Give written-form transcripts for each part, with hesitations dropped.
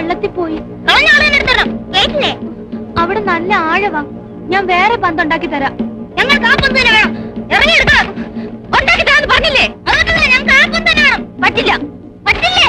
വെള്ളത്തിൽ പോയി. അവിടെ നല്ല ആഴവാ. ഞാൻ വേറെ പന്തുണ്ടാക്കി തരാം. ഞങ്ങൾക്ക് ആ പന്ത് തന്നെ വേണം. ഇറങ്ങിയെടുക്കണം. ഉണ്ടാക്കി തരാന്ന് പറഞ്ഞില്ലേ? അതുകൊണ്ട് ഞങ്ങൾക്ക് ആ പന്ത് തന്നെ വേണം. പറ്റില്ല, പറ്റില്ലേ?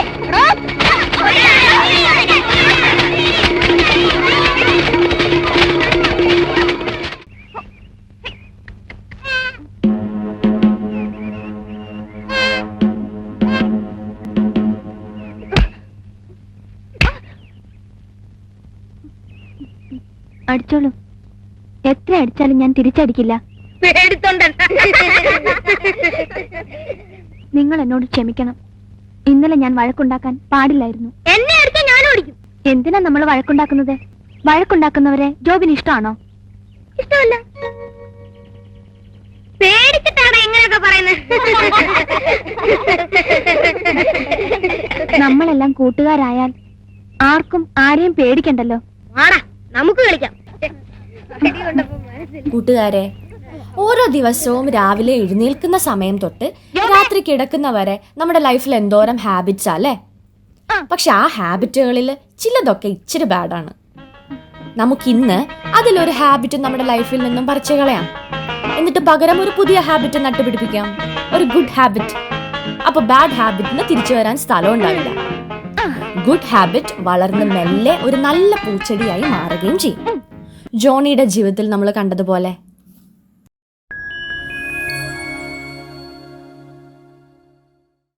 അടിച്ചോളൂ. എത്ര അടിച്ചാലും ഞാൻ തിരിച്ചടിക്കില്ല. നിങ്ങൾ എന്നോട് ക്ഷമിക്കണം. ഇന്നലെ ഞാൻ വഴക്കുണ്ടാക്കാൻ പാടില്ലായിരുന്നു. എന്നെ അടിച്ചാൽ ഞാനും അടിക്കും. എന്തിനാ നമ്മൾ വഴക്കുണ്ടാക്കുന്നത്? വഴക്കുണ്ടാക്കുന്നവരെ ജോബിന് ഇഷ്ടമാണോ? ഇഷ്ടമല്ല. പേടിച്ചിട്ടാണ് എങ്ങനെയൊക്കെ പറയുന്നത്. നമ്മളെല്ലാം കൂട്ടുകാരായാൽ ആർക്കും ആരെയും പേടിക്കണ്ടല്ലോ. നമുക്ക് കളിക്കാം. കൂട്ടുകാരെ, ഓരോ ദിവസവും രാവിലെ എഴുന്നേൽക്കുന്ന സമയം തൊട്ട് രാത്രി കിടക്കുന്നവരെ നമ്മുടെ ലൈഫിൽ എന്തോരം ഹാബിറ്റ്സ് അല്ലേ? പക്ഷെ ആ ഹാബിറ്റുകളിൽ ചിലതൊക്കെ ഇച്ചിരി ബാഡാണ്. നമുക്കിന്ന് അതിലൊരു ഹാബിറ്റ് നമ്മുടെ ലൈഫിൽ നിന്നും പറിച്ചു കളയാം. എന്നിട്ട് പകരം ഒരു പുതിയ ഹാബിറ്റ് നട്ടുപിടിപ്പിക്കാം, ഒരു ഗുഡ് ഹാബിറ്റ്. അപ്പൊ ബാഡ് ഹാബിറ്റിന് തിരിച്ചു വരാൻ സ്ഥലം ഉണ്ടാവില്ല. ഗുഡ് ഹാബിറ്റ് വളർന്ന് മെല്ലെ ഒരു നല്ല പൂച്ചെടിയായി മാറുകയും ചെയ്യും. ജോണിയുടെ ജീവിതത്തിൽ നമ്മൾ കണ്ടതുപോലെ